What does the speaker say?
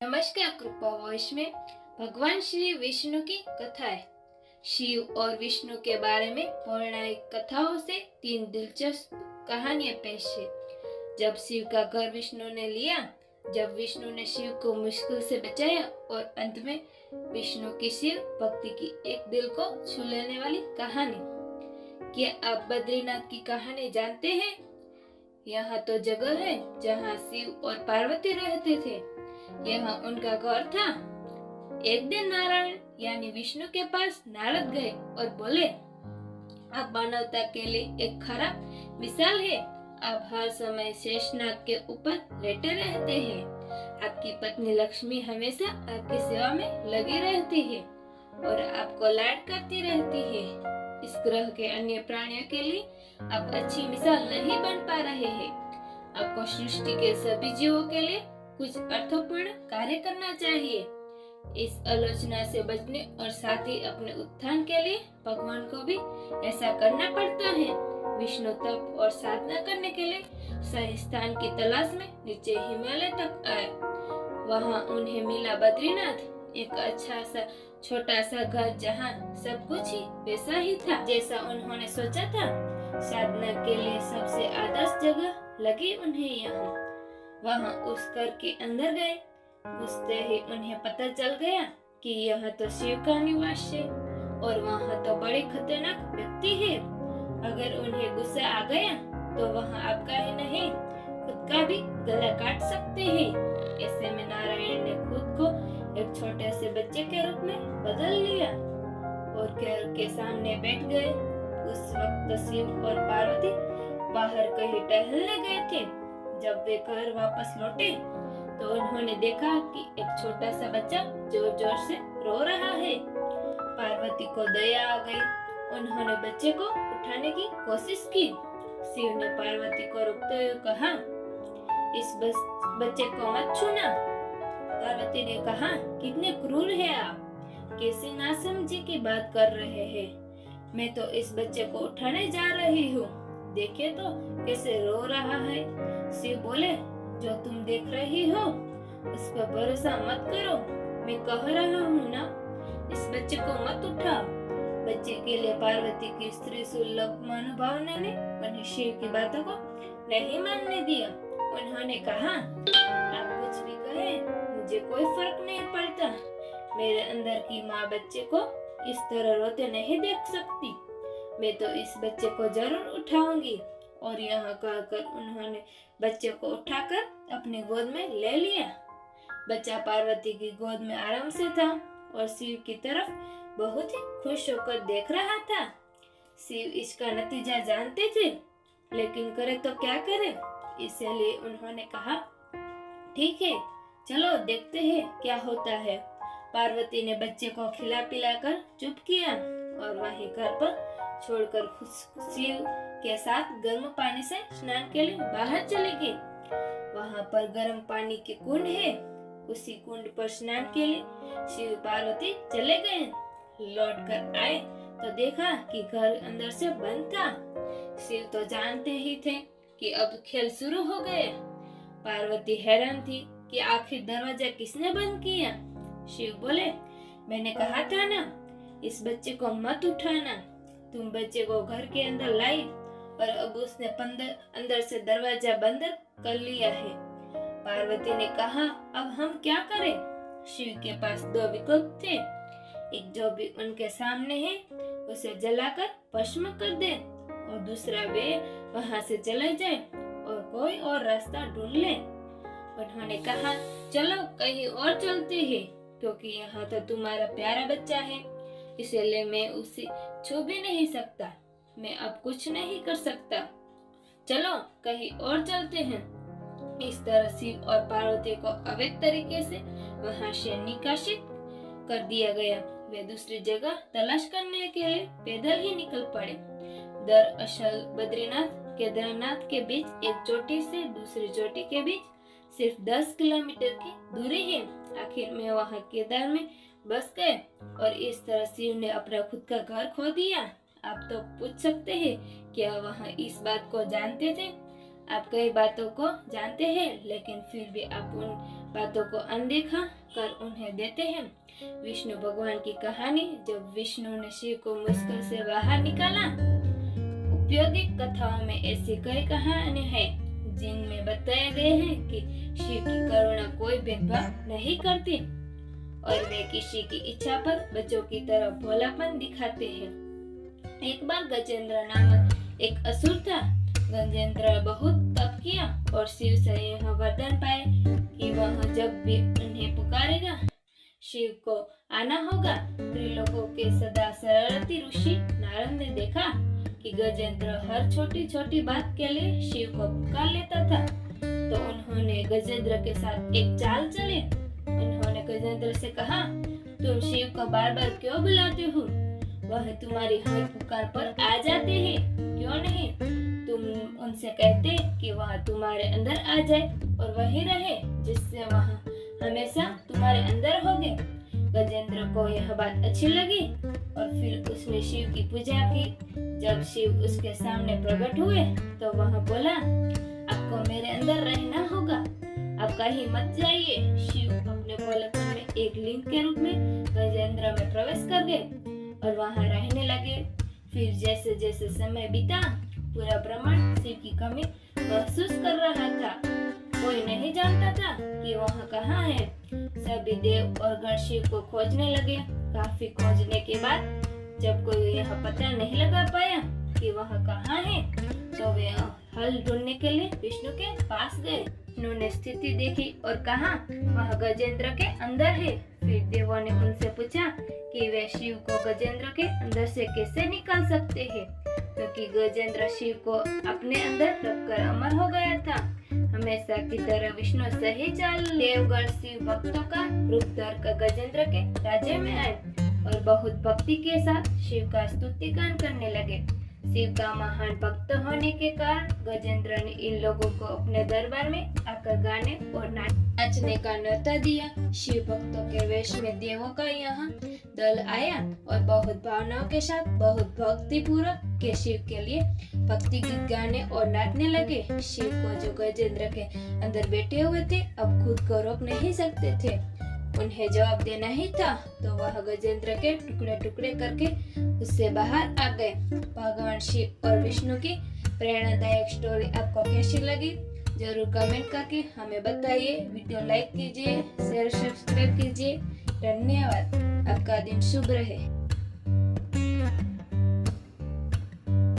नमस्कार। कृपा वॉइस में भगवान श्री विष्णु की कथा है। शिव और विष्णु के बारे में पौराणिक कथाओं से 3 दिलचस्प कहानियां पेश है। जब शिव का घर विष्णु ने लिया, जब विष्णु ने शिव को मुश्किल से बचाया और अंत में विष्णु की शिव भक्ति की एक दिल को छू लेने वाली कहानी। क्या आप बद्रीनाथ की कहानी जानते हैं? यहाँ तो जगह है जहाँ शिव और पार्वती रहते थे। यह उनका घर था। एक दिन नारायण यानी विष्णु के पास नारद गए और बोले, आप मानवता के लिए एक खराब मिसाल है। आप हर समय शेषनाग के ऊपर लेटे रहते हैं। आपकी पत्नी लक्ष्मी हमेशा आपकी सेवा में लगी रहती है और आपको लाड करती रहती है। इस ग्रह के अन्य प्राणियों के लिए आप अच्छी मिसाल नहीं बन पा रहे हैं। आपको सृष्टि के सभी जीवों के लिए कुछ अर्थपूर्ण कार्य करना चाहिए। इस आलोचना से बचने और साथ ही अपने उत्थान के लिए भगवान को भी ऐसा करना पड़ता है। विष्णु तप और साधना करने के लिए सही स्थान की तलाश में नीचे हिमालय तक आए। वहां उन्हें मिला बद्रीनाथ, एक अच्छा सा छोटा सा घर जहां सब कुछ ही वैसा ही था जैसा उन्होंने सोचा था। साधना के लिए सबसे आदर्श जगह लगी उन्हें यहाँ। वहां उस घर के अंदर गए। घुसते ही उन्हें पता चल गया कि यह तो शिव का निवास है और वहां तो बड़े खतरनाक व्यक्ति है। अगर उन्हें गुस्सा आ गया तो वहां आपका ही नहीं खुद का भी गला काट सकते हैं। ऐसे में नारायण ने खुद को एक छोटे से बच्चे के रूप में बदल लिया और घर के सामने बैठ गए। उस वक्त शिव और पार्वती बाहर कहीं टहलने गए थे। जब वे घर वापस लौटे तो उन्होंने देखा कि एक छोटा सा बच्चा जोर जोर से रो रहा है। पार्वती को दया आ गई। उन्होंने बच्चे को उठाने की कोशिश की। शिव ने पार्वती को रोकते हुए कहा, इस बच्चे को मत छूना। पार्वती ने कहा, कितने क्रूर है आप, कैसे नासमझी की बात कर रहे हैं। मैं तो इस बच्चे को उठाने जा रही हूँ, देखिए तो कैसे रो रहा है। शिव बोले, जो तुम देख रही हो उस पर भरोसा मत करो। मैं कह रहा हूँ ना, इस बच्चे को मत उठाओ। बच्चे के लिए पार्वती की स्त्री सुलभ मनोभावना ने उन्हें शिव की बातों को नहीं मानने दिया। उन्होंने कहा, आप कुछ भी कहें, मुझे कोई फर्क नहीं पड़ता। मेरे अंदर की माँ बच्चे को इस तरह रोते नहीं देख सकती। मैं तो इस बच्चे को जरूर उठाऊंगी। और यहाँ कहकर उन्होंने बच्चे को उठाकर अपनी गोद में ले लिया। बच्चा पार्वती की गोद में आराम से था और शिव की तरफ बहुत ही खुश होकर देख रहा था। शिव इसका नतीजा जानते थे, लेकिन करे तो क्या करे, इसलिए उन्होंने कहा, ठीक है, चलो देखते हैं क्या होता है। पार्वती ने बच्चे को खिला पिलाकर चुप किया और वहीं घर पर छोड़कर शिव के साथ गर्म पानी से स्नान के लिए बाहर चले गए। वहां पर गर्म पानी के कुंड है। उसी कुंड पर स्नान के लिए शिव पार्वती चले गए। लौट कर आए तो देखा कि घर अंदर से बंद था। शिव तो जानते ही थे कि अब खेल शुरू हो गए। पार्वती हैरान थी कि आखिर दरवाजा किसने बंद किया। शिव बोले, मैंने कहा था ना, इस बच्चे को मत उठाना। तुम बच्चे को घर के अंदर लाई और अब उसने अंदर से दरवाजा बंद कर लिया है। पार्वती ने कहा, अब हम क्या करें? शिव के पास 2 विकल्प थे। एक जो भी उनके सामने है उसे जलाकर भस्म कर दे और दूसरा वे वहां से चले जाए और कोई और रास्ता ढूंढ ले। उन्होंने कहा, चलो कहीं और चलते हैं, क्योंकि यहाँ तो तुम्हारा प्यारा बच्चा है, इसलिए मैं उसे छू भी नहीं सकता। मैं अब कुछ नहीं कर सकता। चलो कहीं और चलते हैं। इस तरह शिव और पार्वती को अवैध तरीके से वहां से निकासित कर दिया गया। वे दूसरी जगह तलाश करने के लिए पैदल ही निकल पड़े। दरअसल बद्रीनाथ केदारनाथ के बीच एक चोटी से दूसरी चोटी के बीच सिर्फ 10 किलोमीटर की दूरी है। आखिर में वहां केदार में बस गए और इस तरह शिव ने अपना खुद का घर खो दिया। आप तो पूछ सकते हैं, क्या वहां इस बात को जानते थे? आप कई बातों को जानते हैं, लेकिन फिर भी आप उन बातों को अनदेखा कर उन्हें देते हैं। विष्णु भगवान की कहानी, जब विष्णु ने शिव को मुश्किल से बाहर निकाला। उपयोगी कथाओं में ऐसी कई कहानियां हैं जिनमें बताया गया है कि शिव की करुणा कोई भेदभाव नहीं करती और वे किसी की इच्छा पर बच्चों की तरह भोलापन दिखाते हैं। एक बार गजेंद्र नामक एक असुर था। गजेंद्र बहुत तप किया और शिव से यह वरदान पाए कि वह जब भी उन्हें पुकारेगा शिव को आना होगा। त्रिलोकों के सदा सरलती ऋषि नारद ने देखा कि गजेंद्र हर छोटी छोटी बात के लिए शिव को पुकार लेता था, तो उन्होंने गजेंद्र के साथ एक चाल चले। उन्होंने गजेंद्र से कहा, तुम शिव को बार बार क्यों बुलाते हो? वह तुम्हारी हर पुकार पर आ जाते हैं, क्यों नहीं तुम उनसे कहते कि वह तुम्हारे अंदर आ जाए और वही रहे, जिससे वह हमेशा तुम्हारे अंदर होगे। गजेंद्र को यह बात अच्छी लगी और फिर उसने शिव की पूजा की। जब शिव उसके सामने प्रकट हुए तो वह बोला, आपको मेरे अंदर रहना होगा, आप कहीं मत जाइए। शिव अपने भोलेपन में एक लिंग के रूप में गजेंद्र में प्रवेश कर गए और वहां रहने लगे। फिर जैसे जैसे समय बीता, पूरा ब्रह्मांड शिव की कमी महसूस कर रहा था। कोई नहीं जानता था कि वह कहाँ है। सभी देव और गण शिव को खोजने लगे। काफी खोजने के बाद जब कोई यह पता नहीं लगा पाया कि वह कहाँ है, तो वे हल ढूंढने के लिए विष्णु के पास गए। विष्णु ने स्थिति देखी और कहा, वह गजेंद्र के अंदर है। फिर देवों ने उनसे पूछा कि वे शिव को गजेंद्र के अंदर से कैसे निकाल सकते हैं, क्योंकि गजेंद्र शिव को अपने अंदर रखकर अमर हो गया था। हमेशा की तरह विष्णु सही चाल देवगण शिव भक्तों का रूप धरकर गजेंद्र के राज्य में आए और बहुत भक्ति के साथ शिव का स्तुति गान करने लगे। शिव का महान भक्त होने के कारण गजेंद्र ने इन लोगों को अपने दरबार में आकर गाने और नाचने का न्योता दिया। शिव भक्तों के वेश में देवों का यहाँ दल आया और बहुत भावनाओं के साथ बहुत भक्ति पूर्वक के शिव के लिए भक्ति गीत गाने और नाचने लगे। शिव को जो गजेंद्र के अंदर बैठे हुए थे अब खुद को रोक नहीं सकते थे। उन्हें जवाब देना ही था, तो वह गजेंद्र के टुकड़े टुकड़े करके उससे बाहर आ गए। भगवान शिव और विष्णु की प्रेरणादायक स्टोरी आपको कैसी लगी जरूर कमेंट करके हमें बताइए। वीडियो लाइक कीजिए, शेयर सब्सक्राइब कीजिए। धन्यवाद। आपका दिन शुभ रहे।